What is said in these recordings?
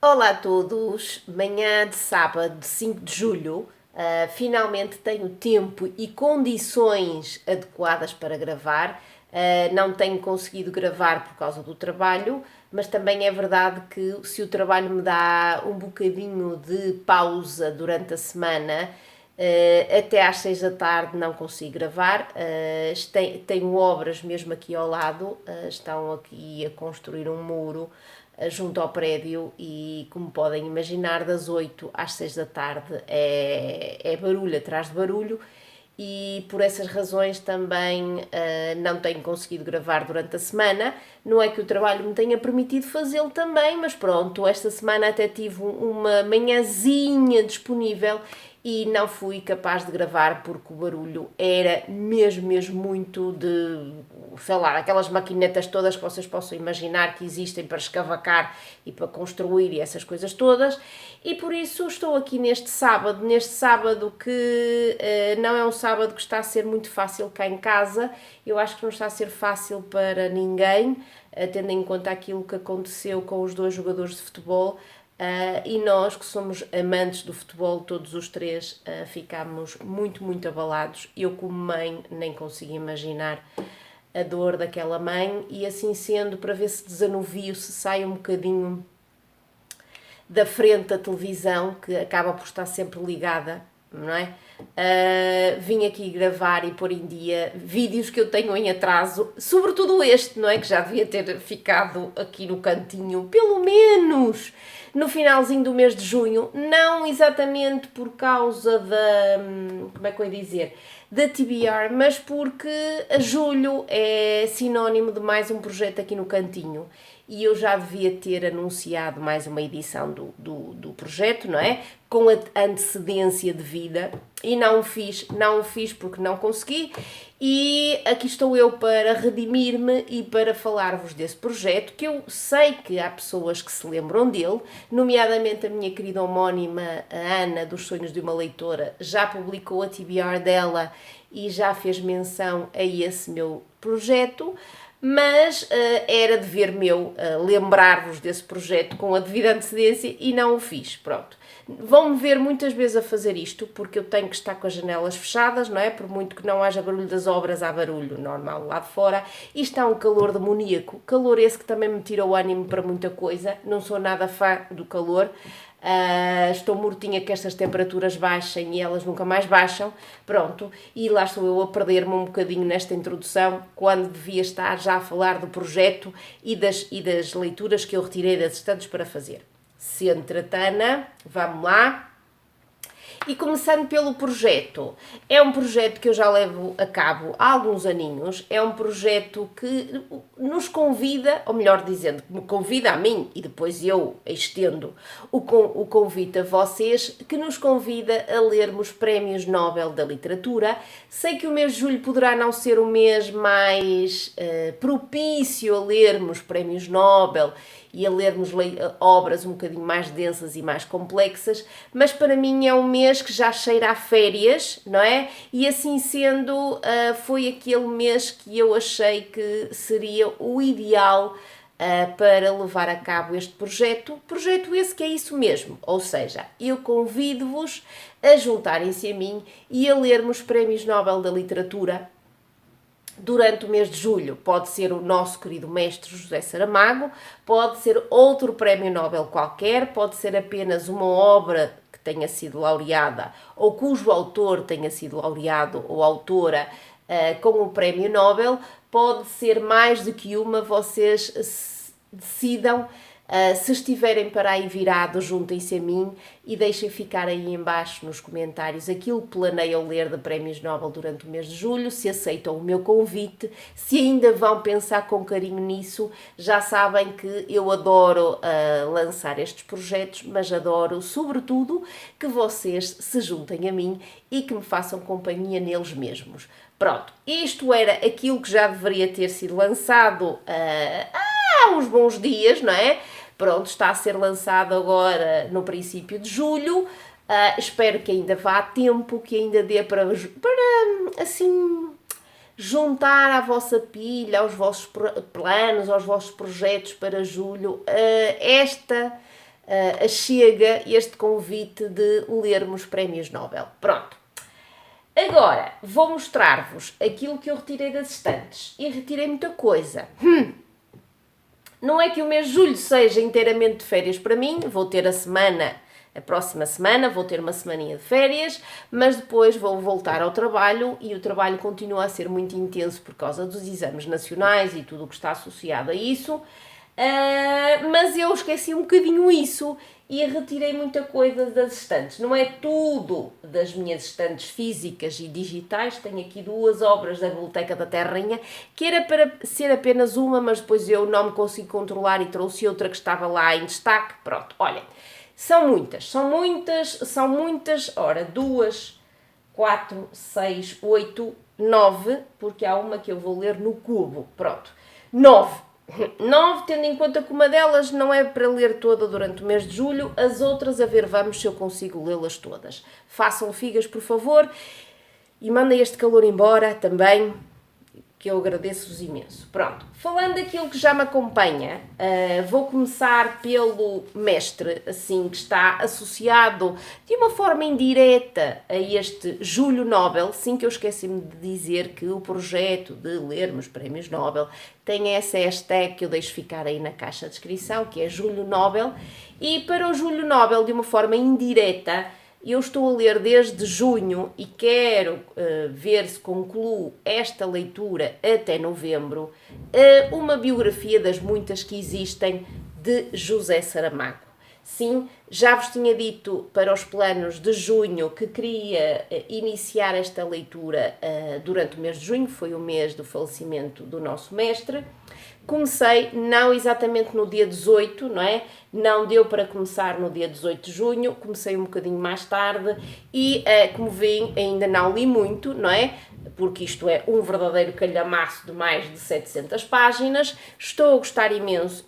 Olá a todos, manhã de sábado, 5 de julho, finalmente tenho tempo e condições adequadas para gravar. Não tenho conseguido gravar por causa do trabalho, mas também é verdade que se o trabalho me dá um bocadinho de pausa durante a semana, até às 6 da tarde não consigo gravar. Tenho obras mesmo aqui ao lado, estão aqui a construir um muro junto ao prédio e, como podem imaginar, das 8 às 6 da tarde é barulho atrás de barulho e por essas razões também não tenho conseguido gravar durante a semana. Não é que o trabalho me tenha permitido fazê-lo também, mas pronto, esta semana até tive uma manhãzinha disponível e não fui capaz de gravar porque o barulho era mesmo muito de, sei lá, aquelas maquinetas todas que vocês possam imaginar que existem para escavacar e para construir e essas coisas todas. E por isso estou aqui neste sábado que não é um sábado que está a ser muito fácil cá em casa. Eu acho que não está a ser fácil para ninguém, tendo em conta aquilo que aconteceu com os dois jogadores de futebol. E nós, que somos amantes do futebol, todos os três, ficámos muito abalados. Eu, como mãe, nem consigo imaginar a dor daquela mãe, e assim sendo, para ver se desanuvio, se sai um bocadinho da frente da televisão, que acaba por estar sempre ligada, não é? Vim aqui gravar e pôr em dia vídeos que eu tenho em atraso, sobretudo este, não é? Que já devia ter ficado aqui no cantinho, pelo menos no finalzinho do mês de junho, não exatamente por causa da, como é que eu ia dizer, da TBR, mas porque a julho é sinónimo de mais um projeto aqui no cantinho e eu já devia ter anunciado mais uma edição do projeto, não é? Com a antecedência devida e não o fiz porque não consegui e aqui estou eu para redimir-me e para falar-vos desse projeto que eu sei que há pessoas que se lembram dele, nomeadamente a minha querida homónima, a Ana, dos Sonhos de uma Leitora, já publicou a TBR dela e já fez menção a esse meu projeto, mas era dever meu lembrar-vos desse projeto com a devida antecedência e não o fiz, pronto. Vão-me ver muitas vezes a fazer isto, porque eu tenho que estar com as janelas fechadas, não é? Por muito que não haja barulho das obras, há barulho normal lá de fora. E está um calor demoníaco, calor esse que também me tira o ânimo para muita coisa, não sou nada fã do calor. Estou mortinha que estas temperaturas baixem e elas nunca mais baixam, pronto, e lá estou eu a perder-me um bocadinho nesta introdução, quando devia estar já a falar do projeto e das leituras que eu retirei das estantes para fazer. Centratana, vamos lá. E começando pelo projeto, é um projeto que eu já levo a cabo há alguns aninhos, é um projeto que nos convida, ou melhor dizendo, que me convida a mim e depois eu estendo o convite a vocês, que nos convida a lermos prémios Nobel da Literatura. Sei que o mês de julho poderá não ser o mês mais propício a lermos prémios Nobel e a lermos obras um bocadinho mais densas e mais complexas, mas para mim é um mês que já cheira a férias, não é? E assim sendo, foi aquele mês que eu achei que seria o ideal para levar a cabo este projeto esse que é isso mesmo, ou seja, eu convido-vos a juntarem-se a mim e a lermos prémios Nobel da Literatura durante o mês de julho. Pode ser o nosso querido mestre José Saramago, pode ser outro prémio Nobel qualquer, pode ser apenas uma obra que tenha sido laureada ou cujo autor tenha sido laureado ou autora com o prémio Nobel, pode ser mais do que uma, vocês decidam. Se estiverem para aí virados, juntem-se a mim e deixem ficar aí embaixo nos comentários aquilo que planeiam ler de prémios Nobel durante o mês de julho, se aceitam o meu convite, se ainda vão pensar com carinho nisso. Já sabem que eu adoro lançar estes projetos, mas adoro sobretudo que vocês se juntem a mim e que me façam companhia neles mesmos. Pronto, isto era aquilo que já deveria ter sido lançado há uns bons dias, não é? Pronto, está a ser lançado agora no princípio de julho. Espero que ainda vá a tempo, que ainda dê para assim, juntar à vossa pilha, aos vossos planos, aos vossos projetos para julho, esta chega este convite de lermos prémios Nobel. Pronto. Agora, vou mostrar-vos aquilo que eu retirei das estantes. E retirei muita coisa. Não é que o mês de julho seja inteiramente de férias para mim, vou ter a próxima semana, vou ter uma semaninha de férias, mas depois vou voltar ao trabalho e o trabalho continua a ser muito intenso por causa dos exames nacionais e tudo o que está associado a isso, mas eu esqueci um bocadinho isso e retirei muita coisa das estantes. Não é tudo das minhas estantes físicas e digitais, tenho aqui 2 obras da Biblioteca da Terrinha, que era para ser apenas uma, mas depois eu não me consigo controlar e trouxe outra que estava lá em destaque. Pronto, olhem, são muitas, ora, 2, 4, 6, 8, 9, porque há uma que eu vou ler no cubo, pronto, 9, tendo em conta que uma delas não é para ler toda durante o mês de julho, as outras, a ver, vamos se eu consigo lê-las todas. Façam figas, por favor, e mandem este calor embora também, que eu agradeço-vos imenso. Pronto, falando daquilo que já me acompanha, vou começar pelo mestre, assim, que está associado de uma forma indireta a este Julho Nobel, sim, que eu esqueci-me de dizer que o projeto de lermos prémios Nobel tem essa hashtag que eu deixo ficar aí na caixa de descrição, que é Julho Nobel, e para o Julho Nobel, de uma forma indireta, eu estou a ler desde junho e quero ver se concluo esta leitura até novembro, uma biografia das muitas que existem de José Saramago. Sim, já vos tinha dito para os planos de junho que queria iniciar esta leitura durante o mês de junho, foi o mês do falecimento do nosso mestre. Comecei não exatamente no dia 18, não é? Não deu para começar no dia 18 de junho, comecei um bocadinho mais tarde e, como veem, ainda não li muito, não é? Porque isto é um verdadeiro calhamaço de mais de 700 páginas. Estou a gostar imenso,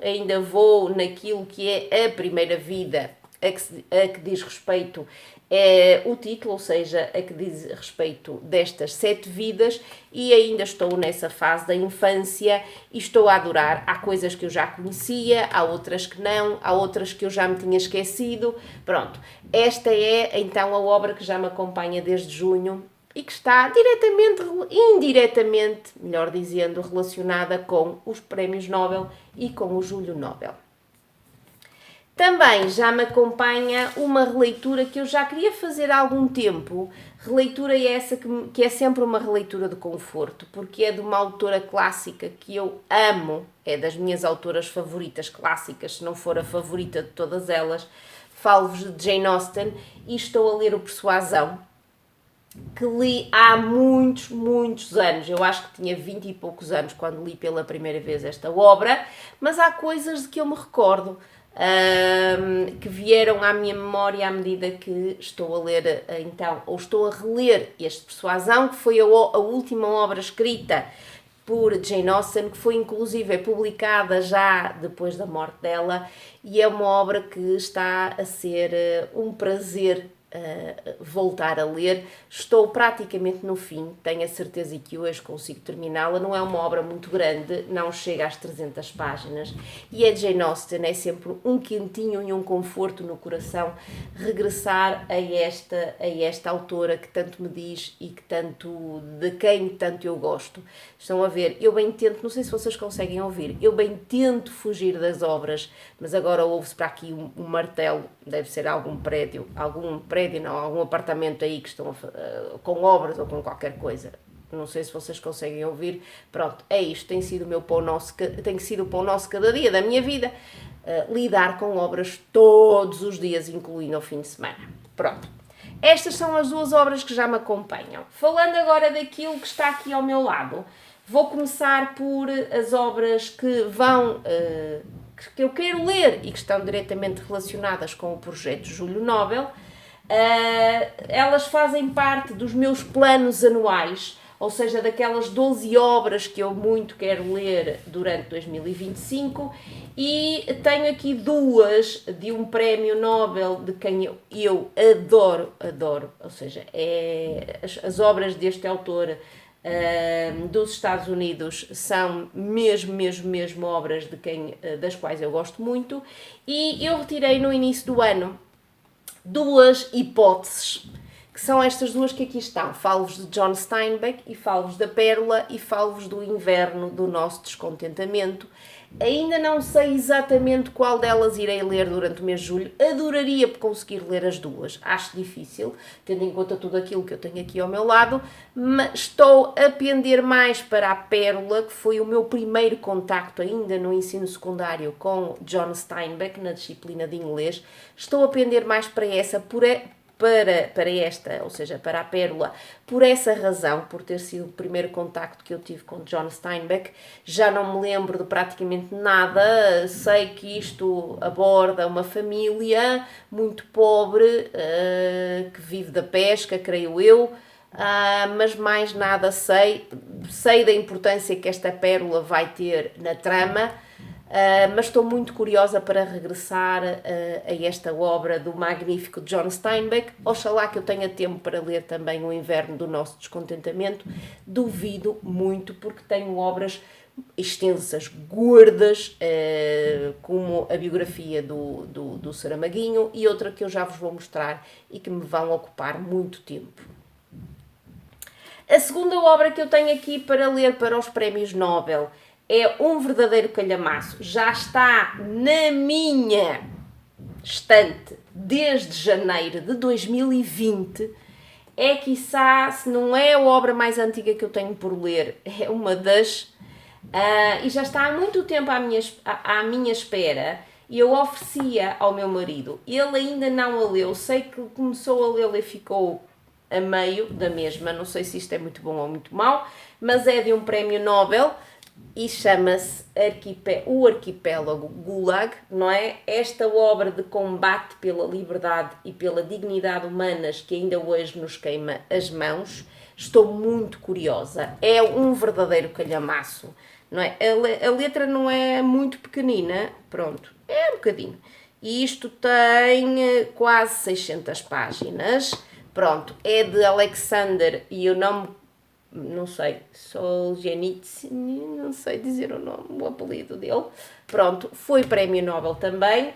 ainda vou naquilo que é a primeira vida a que diz respeito o título, ou seja, a que diz respeito destas 7 vidas, e ainda estou nessa fase da infância e estou a adorar. Há coisas que eu já conhecia, há outras que não, há outras que eu já me tinha esquecido. Pronto, esta é então a obra que já me acompanha desde junho e que está indiretamente, melhor dizendo, relacionada com os prémios Nobel e com o Julho Nobel. Também já me acompanha uma releitura que eu já queria fazer há algum tempo, releitura essa que é sempre uma releitura de conforto, porque é de uma autora clássica que eu amo, é das minhas autoras favoritas clássicas, se não for a favorita de todas elas. Falo-vos de Jane Austen e estou a ler o Persuasão, que li há muitos anos. Eu acho que tinha 20 e poucos anos quando li pela primeira vez esta obra, mas há coisas de que eu me recordo, que vieram à minha memória à medida que estou a ler, então, ou estou a reler este Persuasão, que foi a última obra escrita por Jane Austen, que foi inclusive publicada já depois da morte dela, e é uma obra que está a ser um prazer voltar a ler. Estou praticamente no fim, tenho a certeza que hoje consigo terminá-la. Não é uma obra muito grande, não chega às 300 páginas, e a Jane Austen é sempre um quentinho e um conforto no coração regressar a esta autora que tanto me diz e que de quem tanto eu gosto. Estão a ver, eu bem tento, não sei se vocês conseguem ouvir, eu bem tento fugir das obras, mas agora ouve-se para aqui um martelo, deve ser algum apartamento aí que estão com obras ou com qualquer coisa. Não sei se vocês conseguem ouvir. Pronto, é isto, tem sido o pão nosso cada dia da minha vida, lidar com obras todos os dias, incluindo ao fim de semana. Pronto, estas são as 2 obras que já me acompanham. Falando agora daquilo que está aqui ao meu lado, vou começar por as obras que eu quero ler e que estão diretamente relacionadas com o projeto Julho Nobel. Elas fazem parte dos meus planos anuais, ou seja, daquelas 12 obras que eu muito quero ler durante 2025, e tenho aqui 2 de um prémio Nobel de quem eu adoro, ou seja, as obras deste autor dos Estados Unidos são mesmo obras das quais eu gosto muito, e eu retirei no início do ano duas hipóteses, que são estas duas que aqui estão. Falo-vos de John Steinbeck e falo-vos da Pérola e falo-vos do Inverno do Nosso Descontentamento. Ainda não sei exatamente qual delas irei ler durante o mês de julho. Adoraria conseguir ler as duas. Acho difícil, tendo em conta tudo aquilo que eu tenho aqui ao meu lado, mas estou a pender mais para a Pérola, que foi o meu primeiro contacto ainda no ensino secundário com John Steinbeck, na disciplina de inglês. Estou a pender mais para essa, para esta, ou seja, para a Pérola, por essa razão, por ter sido o primeiro contacto que eu tive com John Steinbeck. Já não me lembro de praticamente nada, sei que isto aborda uma família muito pobre, que vive da pesca, creio eu, mas mais nada sei da importância que esta pérola vai ter na trama. Mas estou muito curiosa para regressar a esta obra do magnífico John Steinbeck. Oxalá que eu tenha tempo para ler também O Inverno do Nosso Descontentamento. Duvido muito, porque tenho obras extensas, gordas, como a biografia do Saramaguinho e outra que eu já vos vou mostrar e que me vão ocupar muito tempo. A segunda obra que eu tenho aqui para ler para os prémios Nobel é um verdadeiro calhamaço. Já está na minha estante desde janeiro de 2020. É, quiçá, se não é a obra mais antiga que eu tenho por ler, é uma das... e já está há muito tempo à minha espera. E eu oferecia ao meu marido. Ele ainda não a leu. Sei que começou a lê-la e ficou a meio da mesma. Não sei se isto é muito bom ou muito mau, mas é de um prémio Nobel e chama-se O Arquipélago Gulag, não é? Esta obra de combate pela liberdade e pela dignidade humanas que ainda hoje nos queima as mãos. Estou muito curiosa. É um verdadeiro calhamaço, não é? A letra não é muito pequenina, pronto, é um bocadinho. E isto tem quase 600 páginas. Pronto, é de Alexander e eu não sei, Solzhenitsyn, não sei dizer o apelido dele. Pronto, foi prémio Nobel também,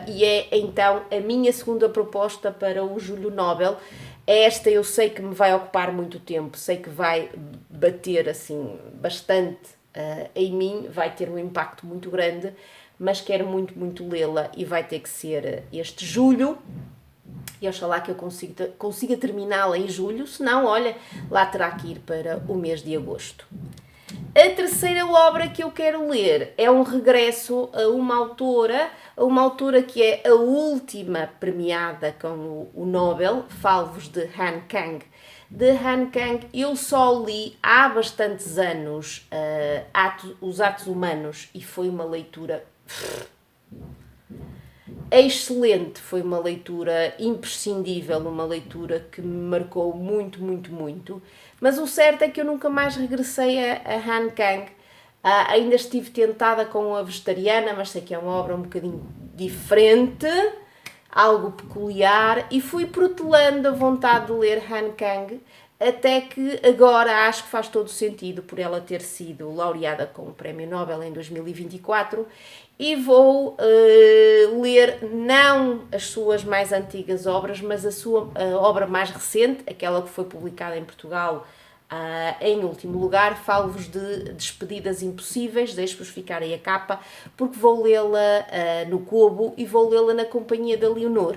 e é então a minha segunda proposta para o Júlio Nobel. Esta eu sei que me vai ocupar muito tempo, sei que vai bater assim bastante em mim, vai ter um impacto muito grande, mas quero muito lê-la e vai ter que ser este julho. E oxalá que eu consiga terminá-la em julho, senão, olha, lá terá que ir para o mês de agosto. A terceira obra que eu quero ler é um regresso a uma autora que é a última premiada com o Nobel. Falo-vos de Han Kang. De Han Kang eu só li há bastantes anos Os Atos Humanos e foi uma leitura... excelente, foi uma leitura imprescindível, uma leitura que me marcou muito, mas o certo é que eu nunca mais regressei a Han Kang. Ainda estive tentada com A Vegetariana, mas sei que é uma obra um bocadinho diferente, algo peculiar, e fui protelando a vontade de ler Han Kang, até que agora acho que faz todo sentido por ela ter sido laureada com o Prémio Nobel em 2024, e vou ler não as suas mais antigas obras, mas a obra mais recente, aquela que foi publicada em Portugal em último lugar. Falo-vos de Despedidas Impossíveis, deixo-vos ficar aí a capa, porque vou lê-la no Kobo e vou lê-la na companhia da Leonor.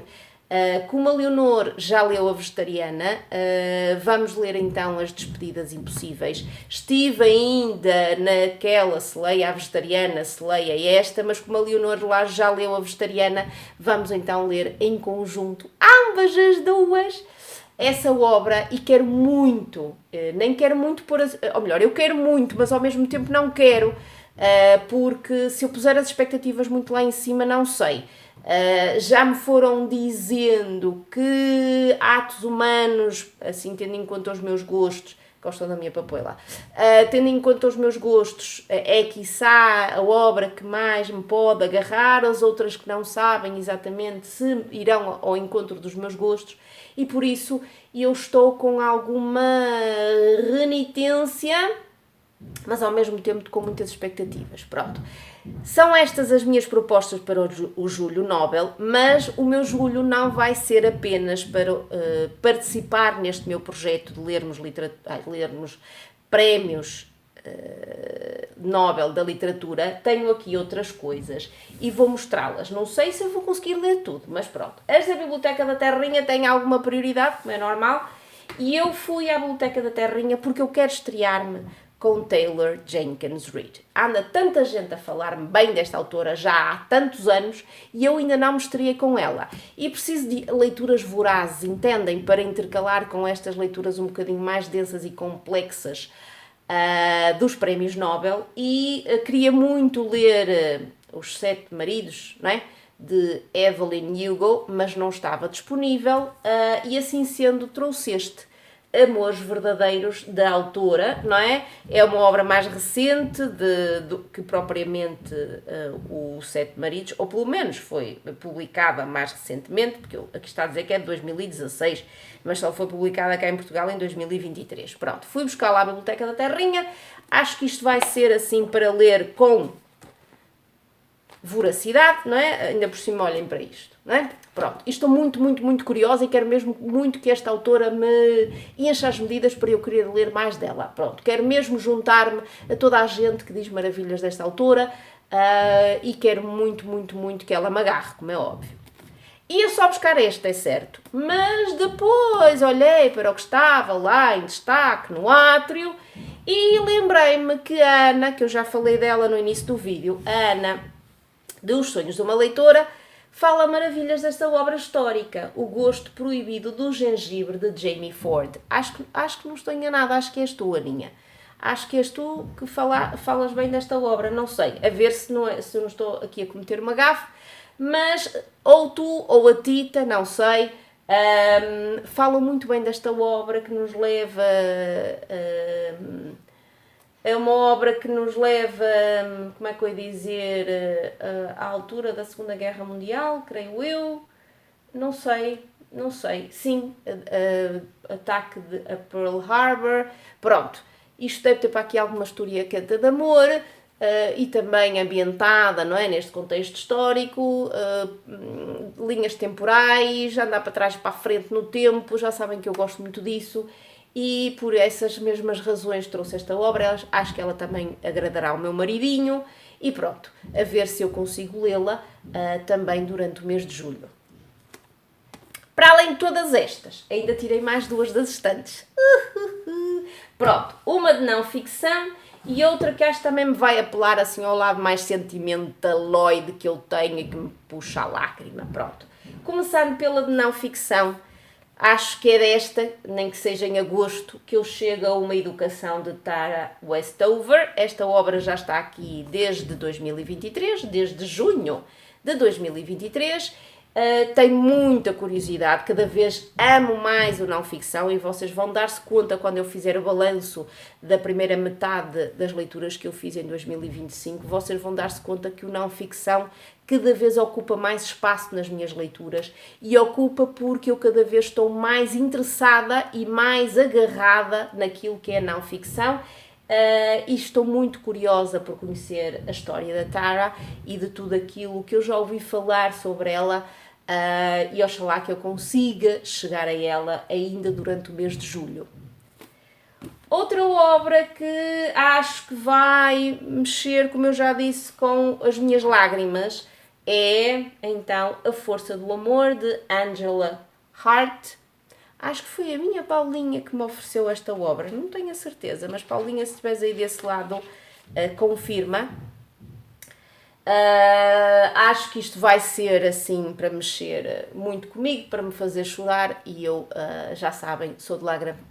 Como a Leonor já leu A Vegetariana, vamos ler então As Despedidas Impossíveis. Estive ainda naquela, se leia A Vegetariana, se leia esta, mas como a Leonor lá já leu A Vegetariana, vamos então ler em conjunto ambas as duas essa obra. E quero muito, nem quero muito pôr, ou melhor, eu quero muito, mas ao mesmo tempo não quero, porque se eu puser as expectativas muito lá em cima, não sei. Já me foram dizendo que Atos Humanos, assim tendo em conta os meus gostos, Gostam da minha papoila. Tendo em conta os meus gostos, é quiçá a obra que mais me pode agarrar, as outras que não sabem exatamente se irão ao encontro dos meus gostos, e por isso eu estou com alguma renitência, mas ao mesmo tempo com muitas expectativas. Pronto. São estas as minhas propostas para o Julho Nobel, mas o meu Julho não vai ser apenas para participar neste meu projeto de lermos prémios Nobel da literatura. Tenho aqui outras coisas e vou mostrá-las. Não sei se eu vou conseguir ler tudo, mas pronto. Esta Biblioteca da Terrinha tem alguma prioridade, como é normal, e eu fui à Biblioteca da Terrinha porque eu quero estrear-me com Taylor Jenkins Reid. Anda tanta gente a falar-me bem desta autora já há tantos anos e eu ainda não me estreiei com ela. E preciso de leituras vorazes, entendem? Para intercalar com estas leituras um bocadinho mais densas e complexas dos prémios Nobel. E queria muito ler Os Sete Maridos, não é? De Evelyn Hugo, mas não estava disponível e assim sendo trouxe este Amores Verdadeiros, da autora, não é? É uma obra mais recente que propriamente o Sete Maridos, ou pelo menos foi publicada mais recentemente, porque aqui está a dizer que é de 2016, mas só foi publicada cá em Portugal em 2023. Pronto, fui buscar lá a Biblioteca da Terrinha, acho que isto vai ser assim para ler com voracidade, não é? Ainda por cima olhem para isto, não é? Pronto, e estou muito, muito, muito curiosa e quero mesmo muito que esta autora me encha as medidas para eu querer ler mais dela. Pronto, quero mesmo juntar-me a toda a gente que diz maravilhas desta autora e quero muito, muito, muito que ela me agarre, como é óbvio. Ia só buscar este, é certo, mas depois olhei para o que estava lá em destaque no átrio e lembrei-me que a Ana, que eu já falei dela no início do vídeo, a Ana dos Sonhos de uma Leitora, fala maravilhas desta obra histórica, O Gosto Proibido do Gengibre, de Jamie Ford. Acho que não estou enganada, acho que és tu, Aninha. Acho que és tu que falas bem desta obra, não sei, a ver se eu não estou aqui a cometer uma gafe, mas ou tu ou a Tita, não sei, falam muito bem desta obra que nos leva... É uma obra que nos leva, como é que eu ia dizer, à altura da Segunda Guerra Mundial, creio eu. Não sei. Sim, ataque a Pearl Harbor. Pronto, isto deve ter para aqui alguma historieta de amor e também ambientada, não é? Neste contexto histórico, linhas temporais, andar para trás e para a frente no tempo, já sabem que eu gosto muito disso. E por essas mesmas razões trouxe esta obra, acho que ela também agradará ao meu maridinho e pronto, a ver se eu consigo lê-la também durante o mês de julho. Para além de todas estas, ainda tirei mais duas das estantes. Pronto, uma de não ficção e outra que acho que também me vai apelar assim ao lado mais sentimentaloide que eu tenho e que me puxa a lágrima. Pronto, começando pela de não ficção. Acho que é desta, nem que seja em agosto, que eu chego a Uma Educação, de Tara Westover. Esta obra já está aqui desde 2023, desde junho de 2023. Tenho muita curiosidade, cada vez amo mais o não ficção e vocês vão dar-se conta quando eu fizer o balanço da primeira metade das leituras que eu fiz em 2025, vocês vão dar-se conta que o não ficção cada vez ocupa mais espaço nas minhas leituras e ocupa porque eu cada vez estou mais interessada e mais agarrada naquilo que é a não ficção. E estou muito curiosa por conhecer a história da Tara e de tudo aquilo que eu já ouvi falar sobre ela e oxalá que eu consiga chegar a ela ainda durante o mês de julho. Outra obra que acho que vai mexer, como eu já disse, com as minhas lágrimas é, então, A Força do Amor, de Angela Hart. Acho que foi a minha Paulinha que me ofereceu esta obra, não tenho a certeza, mas Paulinha, se estiveres aí desse lado, confirma. Acho que isto vai ser assim para mexer muito comigo, para me fazer chorar e eu, já sabem, sou de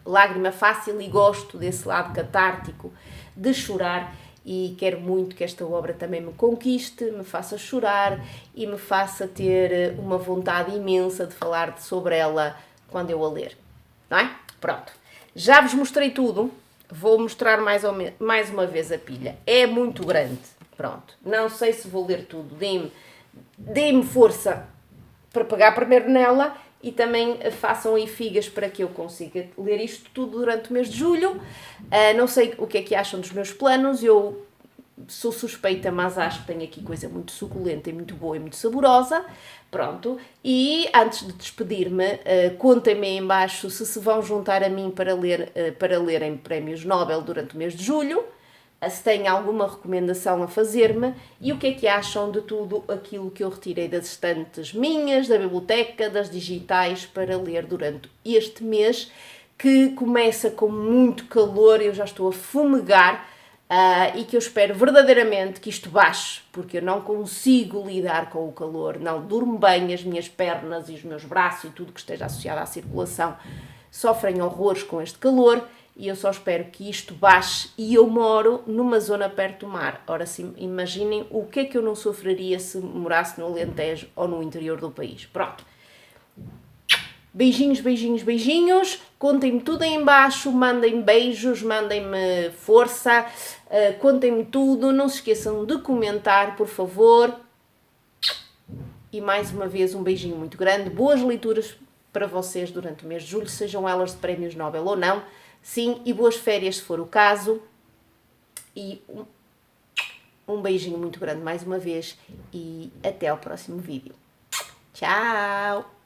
lágrima fácil e gosto desse lado catártico de chorar e quero muito que esta obra também me conquiste, me faça chorar e me faça ter uma vontade imensa de falar sobre ela quando eu a ler, não é? Pronto. Já vos mostrei tudo, vou mostrar mais uma vez a pilha. É muito grande, pronto. Não sei se vou ler tudo, deem-me força para pegar primeiro nela e também façam aí figas para que eu consiga ler isto tudo durante o mês de julho. Não sei o que é que acham dos meus planos, eu sou suspeita, mas acho que tenho aqui coisa muito suculenta e muito boa e muito saborosa. Pronto. E antes de despedir-me, contem-me aí em baixo se vão juntar a mim para lerem prémios Nobel durante o mês de julho, se têm alguma recomendação a fazer-me e o que é que acham de tudo aquilo que eu retirei das estantes minhas, da biblioteca, das digitais para ler durante este mês, que começa com muito calor, eu já estou a fumegar. E que eu espero verdadeiramente que isto baixe, porque eu não consigo lidar com o calor, não durmo bem, as minhas pernas e os meus braços e tudo que esteja associado à circulação sofrem horrores com este calor e eu só espero que isto baixe e eu moro numa zona perto do mar. Ora, sim, imaginem o que é que eu não sofreria se morasse no Alentejo ou no interior do país. Pronto. Beijinhos, beijinhos, beijinhos. Contem-me tudo aí em baixo, mandem beijos, mandem-me força, contem-me tudo. Não se esqueçam de comentar, por favor. E mais uma vez um beijinho muito grande. Boas leituras para vocês durante o mês de julho, sejam elas de prémios Nobel ou não. Sim, e boas férias se for o caso. E um beijinho muito grande mais uma vez e até ao próximo vídeo. Tchau!